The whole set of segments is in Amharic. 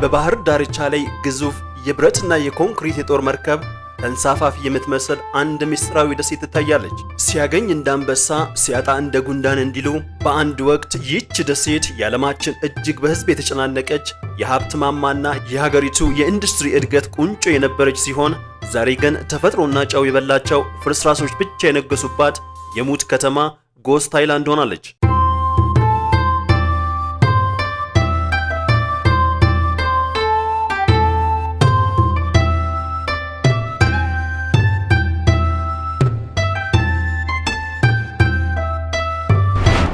በባህር ዳርቻ ላይ ግዙፍ የብረትና የኮንክሪት የጦር መርከብ ተንሳፋፊ የምትመስል አንድ ምስጢራዊ ደሴት ትታያለች። ሲያገኝ እንደ አንበሳ ሲያጣ እንደ ጉንዳን እንዲሉ በአንድ ወቅት ይህች ደሴት የዓለማችን እጅግ በሕዝብ የተጨናነቀች የሀብት ማማና የሀገሪቱ የኢንዱስትሪ እድገት ቁንጮ የነበረች ሲሆን ዛሬ ግን ተፈጥሮና ጨው የበላቸው ፍርስራሾች ብቻ የነገሱባት የሙት ከተማ ጎስት አይላንድ ሆናለች።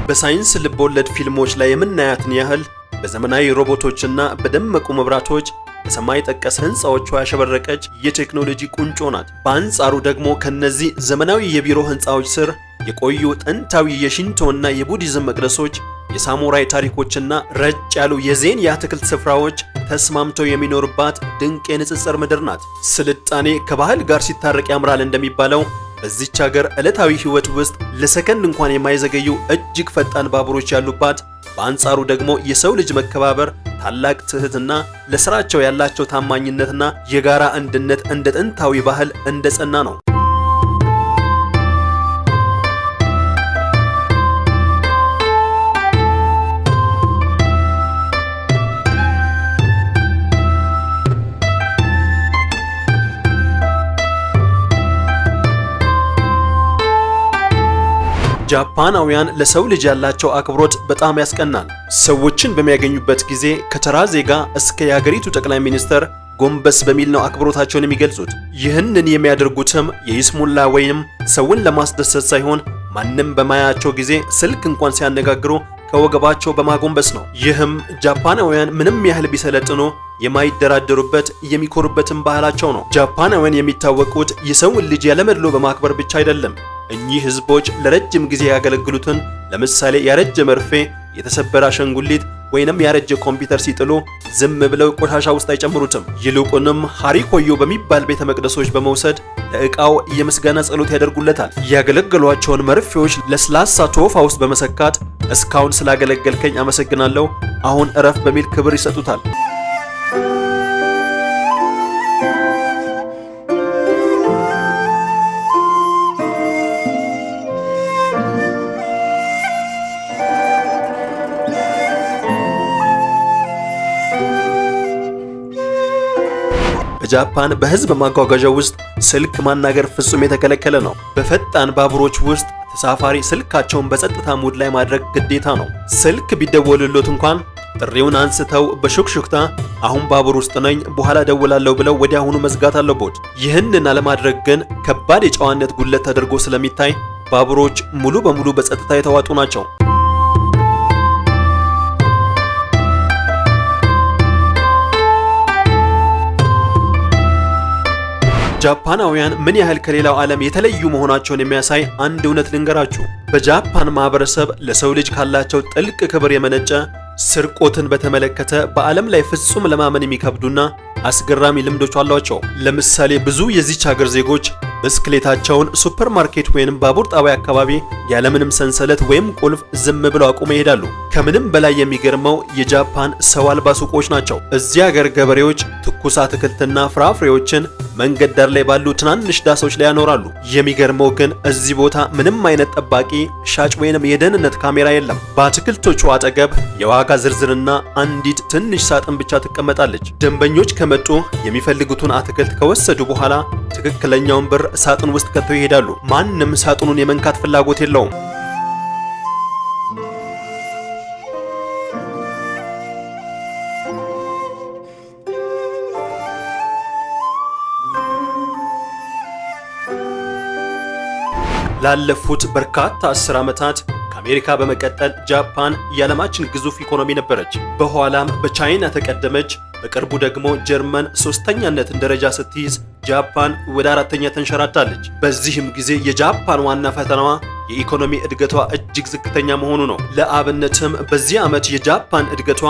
በሳይንስ ልቦለድ ፊልሞች ላይ የምናያትን ያህል በዘመናዊ ሮቦቶችና በደመቁ መብራቶች በሰማይ ጠቀስ ህንፃዎቿ ያሸበረቀች የቴክኖሎጂ ቁንጮ ናት። በአንጻሩ ደግሞ ከነዚህ ዘመናዊ የቢሮ ህንፃዎች ስር የቆዩ ጥንታዊ የሺንቶና የቡዲዝም መቅደሶች፣ የሳሙራይ ታሪኮችና ረጭ ያሉ የዜን የአትክልት ስፍራዎች ተስማምተው የሚኖርባት ድንቅ የንጽጽር ምድር ናት። ስልጣኔ ከባህል ጋር ሲታረቅ ያምራል እንደሚባለው በዚች ሀገር ዕለታዊ ህይወት ውስጥ ለሰከንድ እንኳን የማይዘገዩ እጅግ ፈጣን ባቡሮች ያሉባት፣ በአንጻሩ ደግሞ የሰው ልጅ መከባበር፣ ታላቅ ትህትና፣ ለስራቸው ያላቸው ታማኝነትና የጋራ አንድነት እንደ ጥንታዊ ባህል እንደጸና ነው። ጃፓናውያን ለሰው ልጅ ያላቸው አክብሮት በጣም ያስቀናል። ሰዎችን በሚያገኙበት ጊዜ ከተራ ዜጋ እስከ የሀገሪቱ ጠቅላይ ሚኒስትር ጎንበስ በሚል ነው አክብሮታቸውን የሚገልጹት። ይህንን የሚያደርጉትም የይስሙላ ወይም ሰውን ለማስደሰት ሳይሆን ማንም በማያቸው ጊዜ ስልክ እንኳን ሲያነጋግሩ ከወገባቸው በማጎንበስ ነው። ይህም ጃፓናውያን ምንም ያህል ቢሰለጥኑ የማይደራደሩበት የሚኮሩበትን ባህላቸው ነው። ጃፓናውያን የሚታወቁት የሰውን ልጅ ያለመድሎ በማክበር ብቻ አይደለም። እኚህ ህዝቦች ለረጅም ጊዜ ያገለግሉትን ለምሳሌ ያረጀ መርፌ፣ የተሰበረ አሻንጉሊት ወይንም ያረጀ ኮምፒውተር ሲጥሉ ዝም ብለው ቆሻሻ ውስጥ አይጨምሩትም። ይልቁንም ሃሪኮዮ በሚባል ቤተ መቅደሶች በመውሰድ ለዕቃው የምስጋና ጸሎት ያደርጉለታል። ያገለገሏቸውን መርፌዎች ለስላሳ ቶፋ ውስጥ በመሰካት እስካሁን ስላገለገልከኝ አመሰግናለሁ፣ አሁን እረፍ በሚል ክብር ይሰጡታል። በጃፓን በህዝብ ማጓጓዣ ውስጥ ስልክ ማናገር ፍጹም የተከለከለ ነው። በፈጣን ባቡሮች ውስጥ ተሳፋሪ ስልካቸውን በጸጥታ ሙድ ላይ ማድረግ ግዴታ ነው። ስልክ ቢደወልሎት እንኳን ጥሪውን አንስተው በሹክሹክታ አሁን ባቡር ውስጥ ነኝ በኋላ ደውላለሁ ብለው ወዲያውኑ መዝጋት አለቦት። ይህንን አለማድረግ ግን ከባድ የጨዋነት ጉድለት ተደርጎ ስለሚታይ ባቡሮች ሙሉ በሙሉ በጸጥታ የተዋጡ ናቸው። ጃፓናውያን ምን ያህል ከሌላው ዓለም የተለዩ መሆናቸውን የሚያሳይ አንድ እውነት ልንገራችሁ። በጃፓን ማህበረሰብ ለሰው ልጅ ካላቸው ጥልቅ ክብር የመነጨ ስርቆትን በተመለከተ በዓለም ላይ ፍጹም ለማመን የሚከብዱና አስገራሚ ልምዶች አሏቸው። ለምሳሌ ብዙ የዚች ሀገር ዜጎች ብስክሌታቸውን ሱፐርማርኬት ወይንም ባቡር ጣቢያ አካባቢ ያለምንም ሰንሰለት ወይም ቁልፍ ዝም ብለው አቁመው ይሄዳሉ። ከምንም በላይ የሚገርመው የጃፓን ሰው አልባ ሱቆች ናቸው። እዚህ ሀገር ገበሬዎች ትኩስ አትክልትና ፍራፍሬዎችን መንገድ ዳር ላይ ባሉ ትናንሽ ዳሶች ላይ ያኖራሉ። የሚገርመው ግን እዚህ ቦታ ምንም አይነት ጠባቂ፣ ሻጭ ወይንም የደህንነት ካሜራ የለም። በአትክልቶቹ አጠገብ የዋጋ ዝርዝርና አንዲት ትንሽ ሳጥን ብቻ ትቀመጣለች። ደንበኞች ከመጡ የሚፈልጉትን አትክልት ከወሰዱ በኋላ ትክክለኛውን ብር ሳጥን ውስጥ ከተው ይሄዳሉ። ማንም ሳጥኑን የመንካት ፍላጎት የለውም። ላለፉት በርካታ 10 ዓመታት ከአሜሪካ በመቀጠል ጃፓን የዓለማችን ግዙፍ ኢኮኖሚ ነበረች። በኋላም በቻይና ተቀደመች። በቅርቡ ደግሞ ጀርመን ሶስተኛነትን ደረጃ ስትይዝ ጃፓን ወደ አራተኛ ተንሸራታለች። በዚህም ጊዜ የጃፓን ዋና ፈተናዋ የኢኮኖሚ እድገቷ እጅግ ዝቅተኛ መሆኑ ነው። ለአብነትም በዚህ ዓመት የጃፓን እድገቷ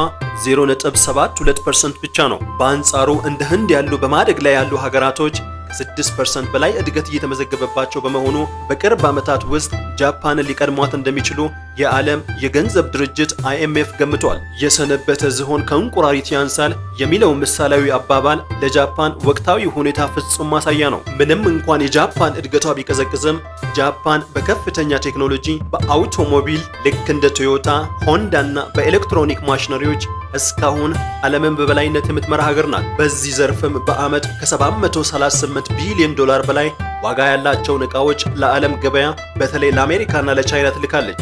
0.72% ብቻ ነው። በአንጻሩ እንደ ህንድ ያሉ በማደግ ላይ ያሉ ሀገራቶች ከ6% በላይ እድገት እየተመዘገበባቸው በመሆኑ በቅርብ ዓመታት ውስጥ ጃፓንን ሊቀድሟት እንደሚችሉ የዓለም የገንዘብ ድርጅት IMF ገምቷል። የሰነበተ ዝሆን ከእንቁራሪት ያንሳል የሚለው ምሳሌያዊ አባባል ለጃፓን ወቅታዊ ሁኔታ ፍጹም ማሳያ ነው። ምንም እንኳን የጃፓን እድገቷ ቢቀዘቅዝም ጃፓን በከፍተኛ ቴክኖሎጂ፣ በአውቶሞቢል ልክ እንደ ቶዮታ፣ ሆንዳ እና በኤሌክትሮኒክ ማሽነሪዎች እስካሁን ዓለምን በበላይነት የምትመራ ሀገር ናት። በዚህ ዘርፍም በዓመት ከ738 ቢሊዮን ዶላር በላይ ዋጋ ያላቸውን ዕቃዎች ለዓለም ገበያ በተለይ ለአሜሪካና ለቻይና ትልካለች።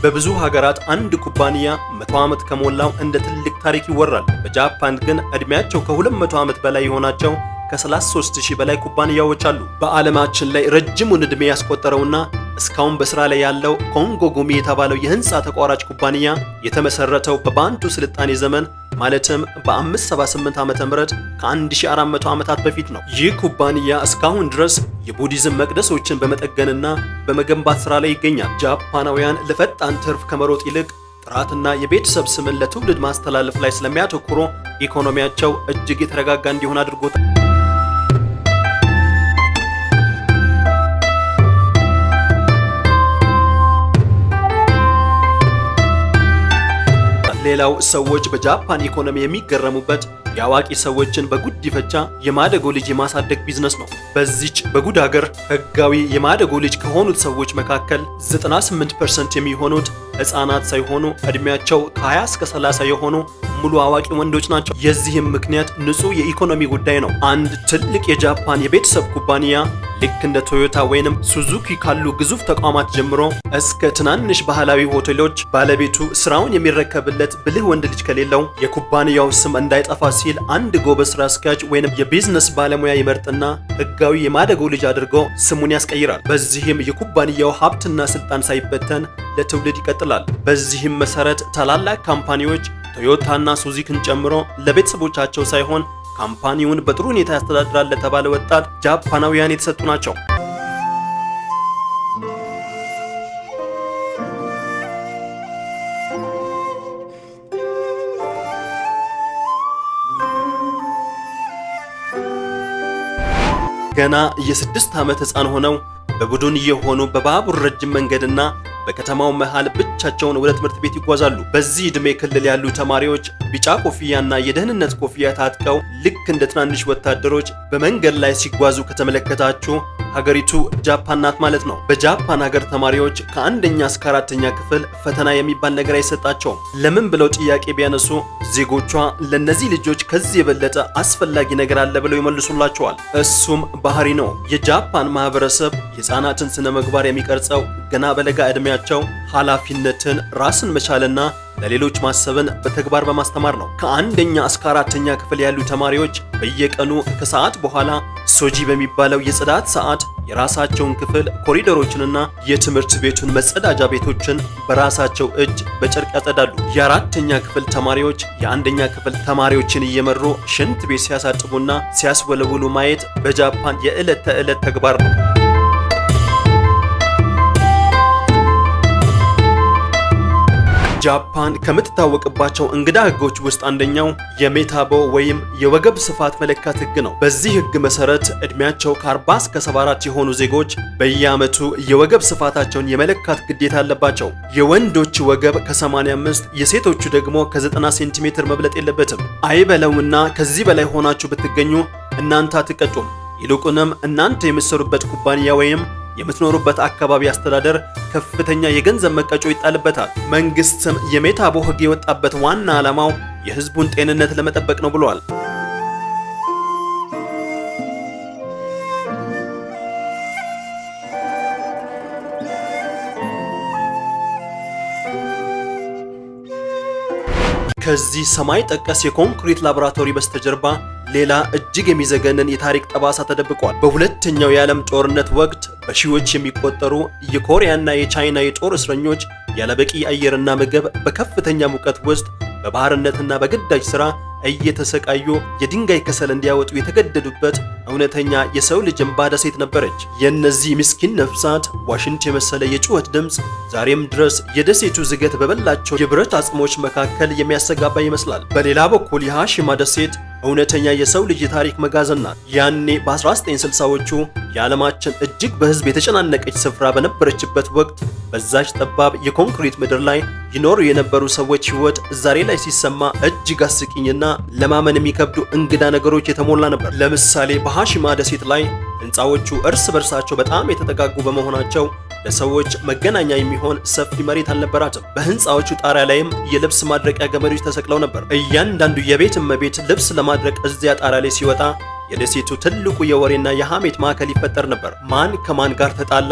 በብዙ ሀገራት አንድ ኩባንያ 100 ዓመት ከሞላው እንደ ትልቅ ታሪክ ይወራል። በጃፓን ግን እድሜያቸው ከ200 ዓመት በላይ የሆናቸው ከ33000 በላይ ኩባንያዎች አሉ። በዓለማችን ላይ ረጅሙን ዕድሜ ያስቆጠረውና እስካሁን በስራ ላይ ያለው ኮንጎ ጉሚ የተባለው የህንፃ ተቋራጭ ኩባንያ የተመሰረተው በባንቱ ስልጣኔ ዘመን ማለትም በ578 ዓመተ ምህረት ከ1400 ዓመታት በፊት ነው። ይህ ኩባንያ እስካሁን ድረስ የቡዲዝም መቅደሶችን በመጠገንና በመገንባት ስራ ላይ ይገኛል። ጃፓናውያን ለፈጣን ትርፍ ከመሮጥ ይልቅ ጥራትና የቤተሰብ ስምን ለትውልድ ማስተላለፍ ላይ ስለሚያተኩሩ ኢኮኖሚያቸው እጅግ የተረጋጋ እንዲሆን አድርጎታል። ሌላው ሰዎች በጃፓን ኢኮኖሚ የሚገረሙበት የአዋቂ ሰዎችን በጉዲፈቻ የማደጎ ልጅ የማሳደግ ቢዝነስ ነው። በዚች በጉድ ሀገር ህጋዊ የማደጎ ልጅ ከሆኑት ሰዎች መካከል 98% የሚሆኑት ህፃናት ሳይሆኑ እድሜያቸው ከ20 እስከ 30 የሆኑ ሙሉ አዋቂ ወንዶች ናቸው። የዚህም ምክንያት ንጹህ የኢኮኖሚ ጉዳይ ነው። አንድ ትልቅ የጃፓን የቤተሰብ ኩባንያ ልክ እንደ ቶዮታ ወይንም ሱዙኪ ካሉ ግዙፍ ተቋማት ጀምሮ እስከ ትናንሽ ባህላዊ ሆቴሎች ባለቤቱ ስራውን የሚረከብለት ብልህ ወንድ ልጅ ከሌለው የኩባንያው ስም እንዳይጠፋ ሲል አንድ ጎበዝ ስራ አስኪያጅ ወይንም የቢዝነስ ባለሙያ ይመርጥና ህጋዊ የማደጎ ልጅ አድርጎ ስሙን ያስቀይራል። በዚህም የኩባንያው ሀብትና ስልጣን ሳይበተን ለትውልድ ይቀጥላል። በዚህም መሰረት ታላላቅ ካምፓኒዎች ቶዮታና ሱዙኪን ጨምሮ ለቤተሰቦቻቸው ሳይሆን ካምፓኒውን በጥሩ ሁኔታ ያስተዳድራል ለተባለ ወጣት ጃፓናውያን የተሰጡ ናቸው። ገና የ6 ዓመት ህፃን ሆነው በቡድን እየሆኑ በባቡር ረጅም መንገድና በከተማው መሃል ብቻቸውን ወደ ትምህርት ቤት ይጓዛሉ። በዚህ ዕድሜ ክልል ያሉ ተማሪዎች ቢጫ ኮፍያና የደህንነት ኮፍያ ታጥቀው ልክ እንደ ትናንሽ ወታደሮች በመንገድ ላይ ሲጓዙ ከተመለከታችሁ ሀገሪቱ ጃፓን ናት ማለት ነው። በጃፓን ሀገር ተማሪዎች ከአንደኛ እስከ 4ኛ ክፍል ፈተና የሚባል ነገር አይሰጣቸውም። ለምን ብለው ጥያቄ ቢያነሱ ዜጎቿ ለነዚህ ልጆች ከዚህ የበለጠ አስፈላጊ ነገር አለ ብለው ይመልሱላቸዋል። እሱም ባህሪ ነው። የጃፓን ማህበረሰብ የህፃናትን ስነ ምግባር የሚቀርጸው ገና በለጋ ዕድሜያቸው ኃላፊነትን፣ ራስን መቻልና ለሌሎች ማሰብን በተግባር በማስተማር ነው። ከአንደኛ እስከ 4ኛ ክፍል ያሉ ተማሪዎች በየቀኑ ከሰዓት በኋላ ሶጂ በሚባለው የጽዳት ሰዓት የራሳቸውን ክፍል፣ ኮሪደሮችንና የትምህርት ቤቱን መጸዳጃ ቤቶችን በራሳቸው እጅ በጨርቅ ያጸዳሉ። የ4ኛ ክፍል ተማሪዎች የ1ኛ ክፍል ተማሪዎችን እየመሩ ሽንት ቤት ሲያሳጥቡና ሲያስወለውሉ ማየት በጃፓን የዕለት ተዕለት ተግባር ነው። ጃፓን ከምትታወቅባቸው እንግዳ ህጎች ውስጥ አንደኛው የሜታቦ ወይም የወገብ ስፋት መለካት ህግ ነው። በዚህ ህግ መሰረት እድሜያቸው ከ40 እስከ 74 የሆኑ ዜጎች በየዓመቱ የወገብ ስፋታቸውን የመለካት ግዴታ አለባቸው። የወንዶች ወገብ ከ85 የሴቶቹ ደግሞ ከ90 ሴንቲሜትር መብለጥ የለበትም። አይበለውና ከዚህ በላይ ሆናችሁ ብትገኙ እናንተ አትቀጡም። ይልቁንም እናንተ የምትሰሩበት ኩባንያ ወይም የምትኖሩበት አካባቢ አስተዳደር ከፍተኛ የገንዘብ መቀጮ ይጣልበታል። መንግስትም የሜታቦ ህግ የወጣበት ዋና ዓላማው የህዝቡን ጤንነት ለመጠበቅ ነው ብሏል። ከዚህ ሰማይ ጠቀስ የኮንክሪት ላቦራቶሪ በስተጀርባ ሌላ እጅግ የሚዘገንን የታሪክ ጠባሳ ተደብቋል። በሁለተኛው የዓለም ጦርነት ወቅት በሺዎች የሚቆጠሩ የኮሪያና የቻይና የጦር እስረኞች ያለበቂ አየርና ምግብ በከፍተኛ ሙቀት ውስጥ በባህርነትና በግዳጅ ሥራ እየተሰቃዩ የድንጋይ ከሰል እንዲያወጡ የተገደዱበት እውነተኛ የሰው ልጅ እንባ ደሴት ነበረች። የእነዚህ ምስኪን ነፍሳት ዋሽንት የመሰለ የጩኸት ድምፅ ዛሬም ድረስ የደሴቱ ዝገት በበላቸው የብረት አጽሞች መካከል የሚያስተጋባ ይመስላል። በሌላ በኩል የሃሺማ ደሴት እውነተኛ የሰው ልጅ የታሪክ መጋዘን ናት። ያኔ በ1960ዎቹ የዓለማችን እጅግ በህዝብ የተጨናነቀች ስፍራ በነበረችበት ወቅት በዛች ጠባብ የኮንክሪት ምድር ላይ ይኖሩ የነበሩ ሰዎች ህይወት ዛሬ ላይ ሲሰማ እጅግ አስቂኝና ለማመን የሚከብዱ እንግዳ ነገሮች የተሞላ ነበር። ለምሳሌ በሃሺማ ደሴት ላይ ህንፃዎቹ እርስ በርሳቸው በጣም የተጠጋጉ በመሆናቸው ለሰዎች መገናኛ የሚሆን ሰፊ መሬት አልነበራትም። በህንፃዎቹ ጣሪያ ላይም የልብስ ማድረቂያ ገመዶች ተሰቅለው ነበር። እያንዳንዱ የቤት እመቤት ልብስ ለማድረቅ እዚያ ጣሪያ ላይ ሲወጣ የደሴቱ ትልቁ የወሬና የሐሜት ማዕከል ይፈጠር ነበር። ማን ከማን ጋር ተጣላ፣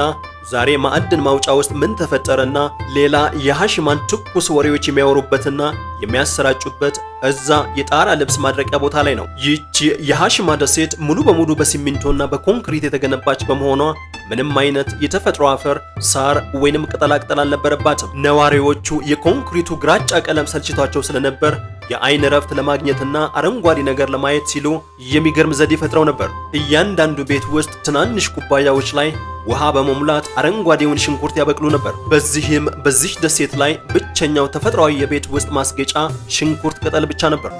ዛሬ ማዕድን ማውጫ ውስጥ ምን ተፈጠረና ሌላ የሃሺማን ትኩስ ወሬዎች የሚያወሩበትና የሚያሰራጩበት እዛ የጣራ ልብስ ማድረቂያ ቦታ ላይ ነው። ይህች የሃሺማ ደሴት ሙሉ በሙሉ በሲሚንቶና በኮንክሪት የተገነባች በመሆኗ ምንም አይነት የተፈጥሮ አፈር፣ ሳር ወይንም ቅጠላቅጠል አልነበረባትም። ነዋሪዎቹ የኮንክሪቱ ግራጫ ቀለም ሰልችቷቸው ስለነበር የአይን ረፍት ለማግኘትና አረንጓዴ ነገር ለማየት ሲሉ የሚገርም ዘዴ ፈጥረው ነበር። እያንዳንዱ ቤት ውስጥ ትናንሽ ኩባያዎች ላይ ውሃ በመሙላት አረንጓዴውን ሽንኩርት ያበቅሉ ነበር። በዚህም በዚህ ደሴት ላይ ብቸኛው ተፈጥሯዊ የቤት ውስጥ ማስጌጫ ሽንኩርት ቅጠል ብቻ ነበር።